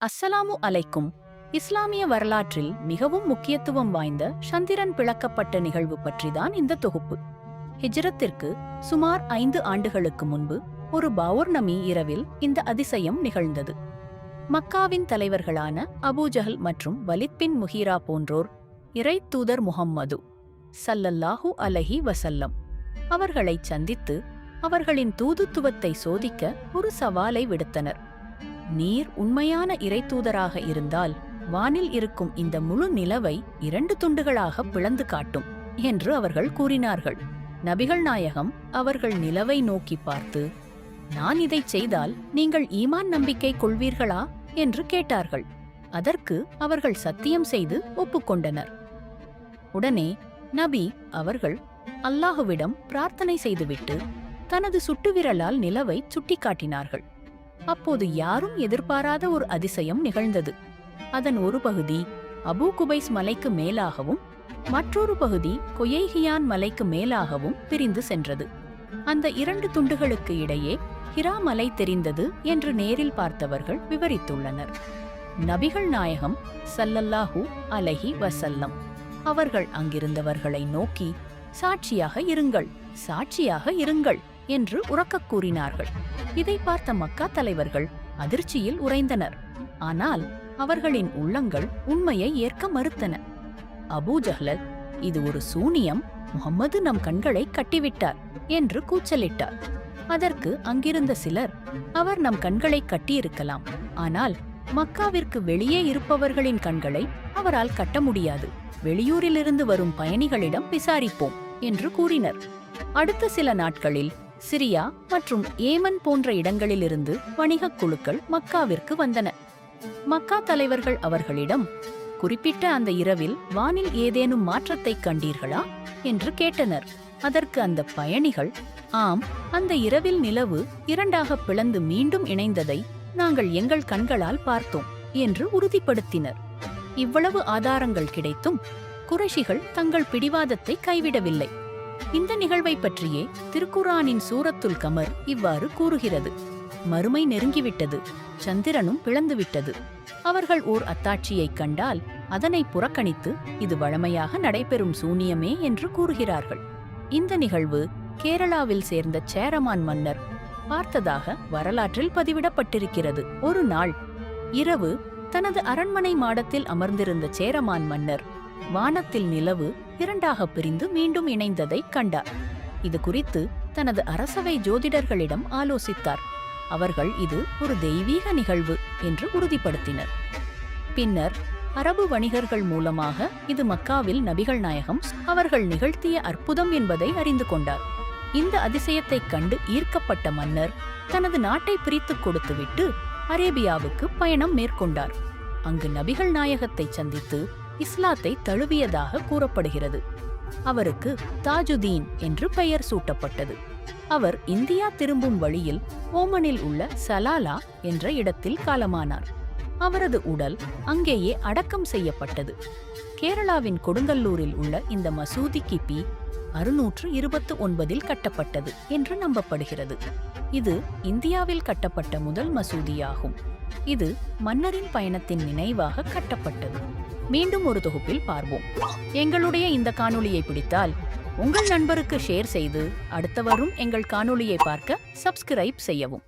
அஸ்ஸலாமு அலைக்கும். இஸ்லாமிய வரலாற்றில் மிகவும் முக்கியத்துவம் வாய்ந்த சந்திரன் பிளக்கப்பட்ட நிகழ்வு பற்றிதான் இந்த தொகுப்பு. ஹிஜ்ரத்திற்கு சுமார் 5 ஆண்டுகளுக்கு முன்பு ஒரு பௌர்ணமி இரவில் இந்த அதிசயம் நிகழ்ந்தது. மக்காவின் தலைவர்களான அபூஜஹல் மற்றும் வலித் பின் முஹீரா போன்றோர் இறை தூதர் முஹம்மது ஸல்லல்லாஹு அலைஹி வஸல்லம் அவர்களைச் சந்தித்து அவர்களின் தூதுத்துவத்தை சோதிக்க ஒரு சவாலை விடுத்தனர். நீர் உண்மையான இறைத்தூதராக இருந்தால் வானில் இருக்கும் இந்த முழு நிலவை 2 துண்டுகளாக பிளந்து காட்டும் என்று அவர்கள் கூறினார்கள். நபிகள் நாயகம் அவர்கள் நிலவை நோக்கி பார்த்து, நான் இதைச் செய்தால் நீங்கள் ஈமான் நம்பிக்கை கொள்வீர்களா என்று கேட்டார்கள். அதற்கு அவர்கள் சத்தியம் செய்து ஒப்புக்கொண்டனர். உடனே நபி அவர்கள் அல்லாஹுவிடம் பிரார்த்தனை செய்துவிட்டு தனது சுட்டுவிரலால் நிலவை சுட்டிக்காட்டினார்கள். அப்போது யாரும் எதிர்பாராத ஒரு அதிசயம் நிகழ்ந்தது. அதன் ஒரு பகுதி அபூ குபைஸ் மலைக்கு மேலாகவும் மற்றொரு பகுதி கொயைஹியான் மலைக்கு மேலாகவும் பிரிந்து சென்றது. அந்த 2 துண்டுகளுக்கு இடையே ஹிரா மலை தெரிந்தது என்று நேரில் பார்த்தவர்கள் விவரித்துள்ளனர். நபிகள் நாயகம் ஸல்லல்லாஹு அலைஹி வஸல்லம் அவர்கள் அங்கிருந்தவர்களை நோக்கி, சாட்சியாக இருங்கள், சாட்சியாக இருங்கள் என்று உரக்கக் கூறினார்கள். இதை பார்த்த மக்கா தலைவர்கள் அதிர்ச்சியில் உறைந்தனர். ஆனால் அவர்களின் உள்ளங்கள் உண்மையை ஏற்க மறுத்தன. அபூஜஹல், இது ஒரு சூனியம், முஹம்மது நம் கண்களை கட்டிவிட்டார் என்று கூச்சலிட்டார். அதற்கு அங்கிருந்த சிலர், அவர் நம் கண்களை கட்டியிருக்கலாம், ஆனால் மக்காவிற்கு வெளியே இருப்பவர்களின் கண்களை அவரால் கட்ட முடியாது, வெளியூரிலிருந்து வரும் பயணிகளிடம் விசாரிப்போம் என்று கூறினர். அடுத்த சில நாட்களில் சிரியா மற்றும் ஏமன் போன்ற இடங்களிலிருந்து வணிகக் குழுக்கள் மக்காவிற்கு வந்தன. மக்கா தலைவர்கள் அவர்களிடம், குறிப்பிட்ட அந்த இரவில் வானில் ஏதேனும் மாற்றத்தைக் கண்டீர்களா என்று கேட்டனர். அதற்கு அந்த பயணிகள், ஆம், அந்த இரவில் நிலவு 2ஆக பிளந்து மீண்டும் இணைந்ததை நாங்கள் எங்கள் கண்களால் பார்த்தோம் என்று உறுதிப்படுத்தினர். இவ்வளவு ஆதாரங்கள் கிடைத்தும் குறைஷிகள் தங்கள் பிடிவாதத்தை கைவிடவில்லை. இந்த நிகழ்வை பற்றியே திருக்குர்ஆனின் சூரத்துல் கமர் இவ்வாறு கூறுகிறது: மறுமை நெருங்கிவிட்டது, சந்திரனும் பிளந்துவிட்டது. அவர்கள் ஓர் அத்தாட்சியைக் கண்டால் அதனை புறக்கணித்து இது வழமையாக நடைபெறும் சூனியமே என்று கூறுகிறார்கள். இந்த நிகழ்வு கேரளாவில் சேர்ந்த சேரமான் மன்னர் பார்த்ததாக வரலாற்றில் பதிவிடப்பட்டிருக்கிறது. ஒரு நாள் இரவு தனது அரண்மனை மாடத்தில் அமர்ந்திருந்த சேரமான் மன்னர் வானத்தில் நிலவு 2ஆக பிரிந்து மீண்டும் இணைந்ததை கண்டார். இது குறித்து தனது அரசவை ஜோதிடர்களிடம் ஆலோசித்தார். அவர்கள் இது ஒரு தெய்வீக நிகழ்வு என்று உறுதிப்படுத்தினர். பின்னர் அரபு வணிகர்கள் மூலமாக இது மக்காவில் நபிகள் நாயகம் அவர்கள் நிகழ்த்திய அற்புதம் என்பதை அறிந்து கொண்டார். இந்த அதிசயத்தைக் கண்டு ஈர்க்கப்பட்ட மன்னர் தனது நாட்டை பிரித்துக் கொடுத்துவிட்டு அரேபியாவுக்கு பயணம் மேற்கொண்டார். அங்கு நபிகள் நாயகத்தை சந்தித்து இஸ்லாத்தை தழுவியதாக கூறப்படுகிறது. அவருக்கு தாஜுதீன் என்று பெயர் சூட்டப்பட்டது. அவர் இந்தியா திரும்பும் வழியில் ஓமனில் உள்ள சலாலா என்ற இடத்தில் காலமானார். அவரது உடல் அங்கேயே அடக்கம் செய்யப்பட்டது. கேரளாவின் கொடுங்கல்லூரில் உள்ள இந்த மசூதி கிபி 629 கட்டப்பட்டது என்று நம்பப்படுகிறது. இது இந்தியாவில் கட்டப்பட்ட முதல் மசூதியாகும். இது மன்னரின் பயணத்தின் நினைவாக கட்டப்பட்டது. மீண்டும் ஒரு தொகுப்பில் பார்ப்போம். எங்களுடைய இந்த காணொளியை பிடித்தால் உங்கள் நண்பருக்கு ஷேர் செய்து அடுத்து வரும் எங்கள் காணொளியை பார்க்க சப்ஸ்கிரைப் செய்யவும்.